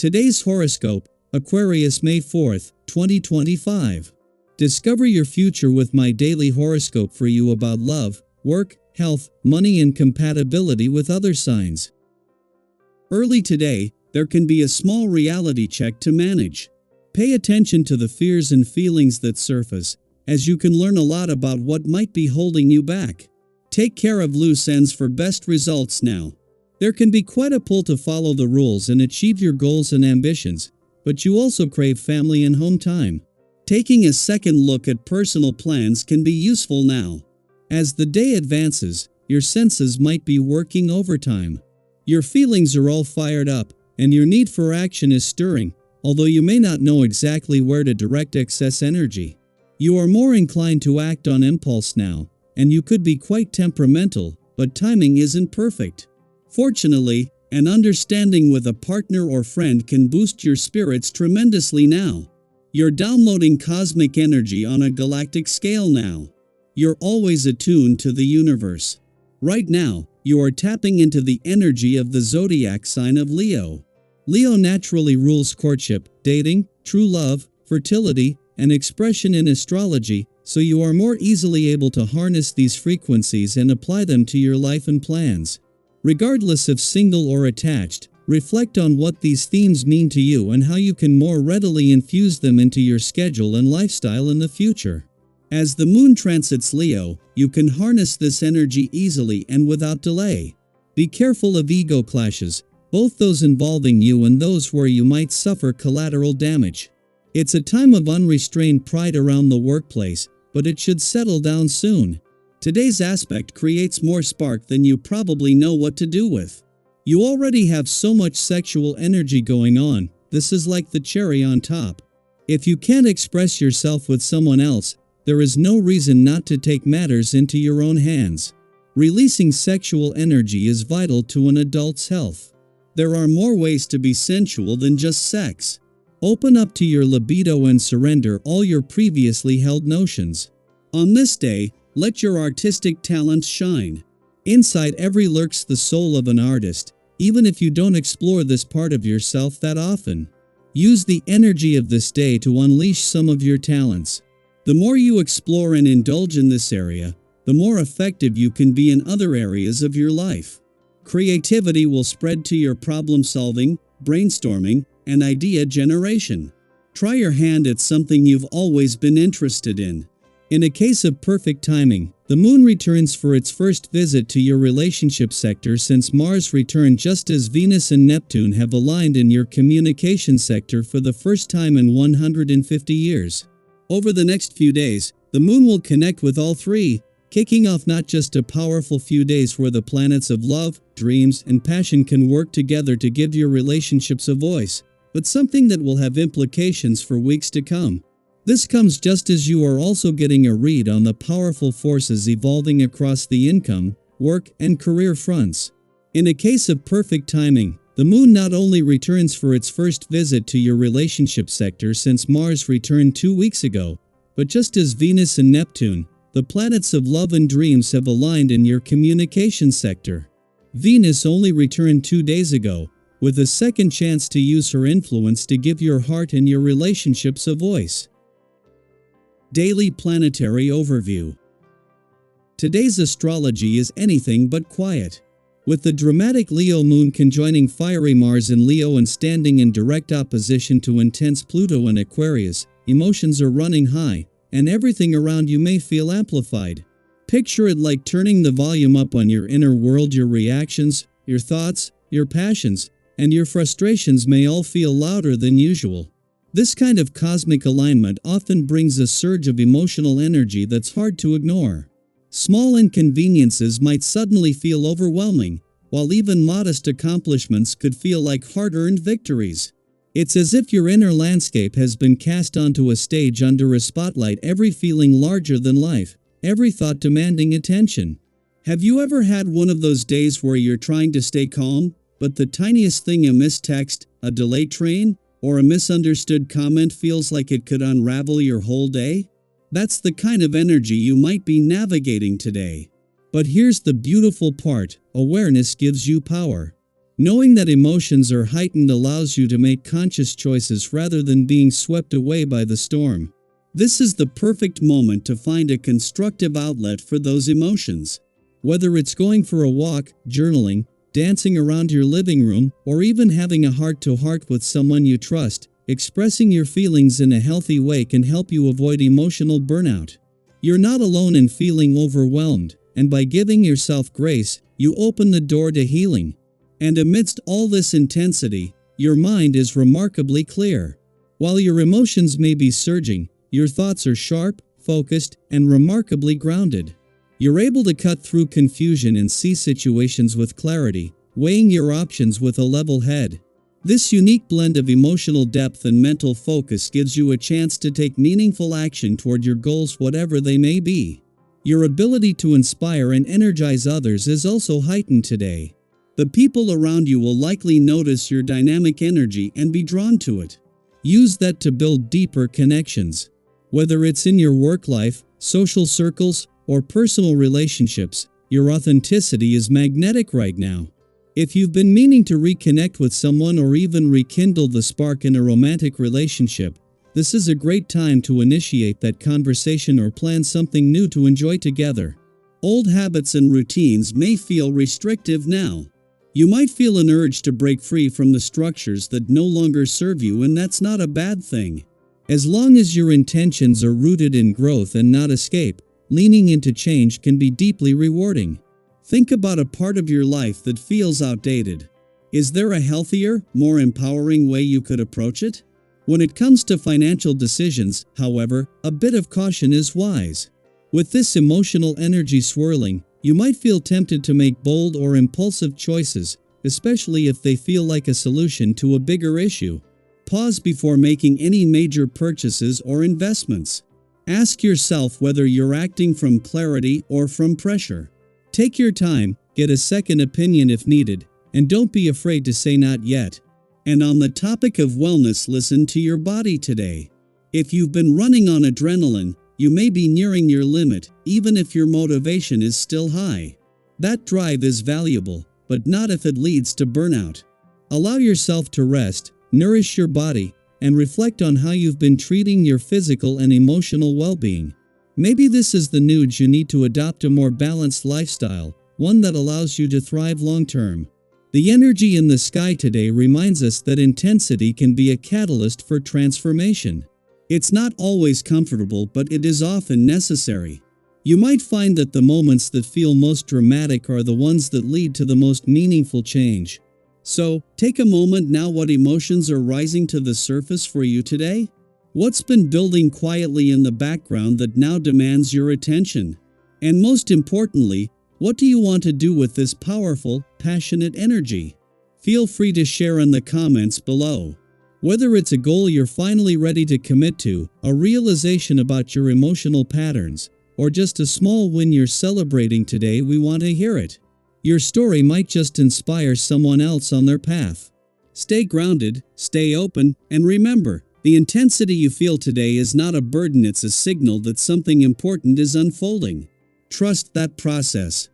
Today's horoscope, Aquarius May 4th, 2025. Discover your future with my daily horoscope for you about love, work, health, money and compatibility with other signs. Early today, there can be a small reality check to manage. Pay attention to the fears and feelings that surface, as you can learn a lot about what might be holding you back. Take care of loose ends for best results now. There can be quite a pull to follow the rules and achieve your goals and ambitions, but you also crave family and home time. Taking a second look at personal plans can be useful now. As the day advances, your senses might be working overtime. Your feelings are all fired up, and your need for action is stirring, although you may not know exactly where to direct excess energy. You are more inclined to act on impulse now, and you could be quite temperamental, but timing isn't perfect. Fortunately, an understanding with a partner or friend can boost your spirits tremendously now. You're downloading cosmic energy on a galactic scale now. You're always attuned to the universe. Right now, you are tapping into the energy of the zodiac sign of Leo. Leo naturally rules courtship, dating, true love, fertility, and expression in astrology, so you are more easily able to harness these frequencies and apply them to your life and plans. Regardless of single or attached, reflect on what these themes mean to you and how you can more readily infuse them into your schedule and lifestyle in the future. As the moon transits Leo, you can harness this energy easily and without delay. Be careful of ego clashes, both those involving you and those where you might suffer collateral damage. It's a time of unrestrained pride around the workplace, but it should settle down soon. Today's aspect creates more spark than you probably know what to do with. You already have so much sexual energy going on, this is like the cherry on top. If you can't express yourself with someone else, there is no reason not to take matters into your own hands. Releasing sexual energy is vital to an adult's health. There are more ways to be sensual than just sex. Open up to your libido and surrender all your previously held notions. On this day, let your artistic talents shine. Inside every lurks the soul of an artist, even if you don't explore this part of yourself that often. Use the energy of this day to unleash some of your talents. The more you explore and indulge in this area, the more effective you can be in other areas of your life. Creativity will spread to your problem solving, brainstorming, and idea generation. Try your hand at something you've always been interested in. In a case of perfect timing, the moon returns for its first visit to your relationship sector since Mars returned just as Venus and Neptune have aligned in your communication sector for the first time in 150 years. Over the next few days, the moon will connect with all three, kicking off not just a powerful few days where the planets of love, dreams, and passion can work together to give your relationships a voice, but something that will have implications for weeks to come. This comes just as you are also getting a read on the powerful forces evolving across the income, work, and career fronts. In a case of perfect timing, the moon not only returns for its first visit to your relationship sector since Mars returned 2 weeks ago, but just as Venus and Neptune, the planets of love and dreams have aligned in your communication sector. Venus only returned 2 days ago, with a second chance to use her influence to give your heart and your relationships a voice. Daily Planetary Overview. Today's astrology is anything but quiet. With the dramatic Leo moon conjoining fiery Mars in Leo and standing in direct opposition to intense Pluto in Aquarius, emotions are running high, and everything around you may feel amplified. Picture it like turning the volume up on your inner world. Your reactions, your thoughts, your passions, and your frustrations may all feel louder than usual. This kind of cosmic alignment often brings a surge of emotional energy that's hard to ignore. Small inconveniences might suddenly feel overwhelming, while even modest accomplishments could feel like hard-earned victories. It's as if your inner landscape has been cast onto a stage under a spotlight, every feeling larger than life, every thought demanding attention. Have you ever had one of those days where you're trying to stay calm, but the tiniest thing, a missed text, a delayed train, or a misunderstood comment feels like it could unravel your whole day? That's the kind of energy you might be navigating today. But here's the beautiful part, awareness gives you power. Knowing that emotions are heightened allows you to make conscious choices rather than being swept away by the storm. This is the perfect moment to find a constructive outlet for those emotions. Whether it's going for a walk, journaling, dancing around your living room, or even having a heart-to-heart with someone you trust, expressing your feelings in a healthy way can help you avoid emotional burnout. You're not alone in feeling overwhelmed, and by giving yourself grace, you open the door to healing. And amidst all this intensity, your mind is remarkably clear. While your emotions may be surging, your thoughts are sharp, focused, and remarkably grounded. You're able to cut through confusion and see situations with clarity, weighing your options with a level head. This unique blend of emotional depth and mental focus gives you a chance to take meaningful action toward your goals, whatever they may be. Your ability to inspire and energize others is also heightened today. The people around you will likely notice your dynamic energy and be drawn to it. Use that to build deeper connections. Whether it's in your work life, social circles, or personal relationships, your authenticity is magnetic right now. If you've been meaning to reconnect with someone or even rekindle the spark in a romantic relationship, this is a great time to initiate that conversation or plan something new to enjoy together. Old habits and routines may feel restrictive now. You might feel an urge to break free from the structures that no longer serve you, and that's not a bad thing. As long as your intentions are rooted in growth and not escape, leaning into change can be deeply rewarding. Think about a part of your life that feels outdated. Is there a healthier, more empowering way you could approach it? When it comes to financial decisions, however, a bit of caution is wise. With this emotional energy swirling, you might feel tempted to make bold or impulsive choices, especially if they feel like a solution to a bigger issue. Pause before making any major purchases or investments. Ask yourself whether you're acting from clarity or from pressure. Take your time, get a second opinion if needed, and don't be afraid to say not yet. And on the topic of wellness, listen to your body today. If you've been running on adrenaline, you may be nearing your limit, even if your motivation is still high. That drive is valuable, but not if it leads to burnout. Allow yourself to rest, nourish your body, and reflect on how you've been treating your physical and emotional well-being. Maybe this is the nudge you need to adopt a more balanced lifestyle, one that allows you to thrive long-term. The energy in the sky today reminds us that intensity can be a catalyst for transformation. It's not always comfortable, but it is often necessary. You might find that the moments that feel most dramatic are the ones that lead to the most meaningful change. So, take a moment now. What emotions are rising to the surface for you today? What's been building quietly in the background that now demands your attention? And most importantly, what do you want to do with this powerful, passionate energy? Feel free to share in the comments below. Whether it's a goal you're finally ready to commit to, a realization about your emotional patterns, or just a small win you're celebrating today, we want to hear it. Your story might just inspire someone else on their path. Stay grounded, stay open, and remember, the intensity you feel today is not a burden, it's a signal that something important is unfolding. Trust that process.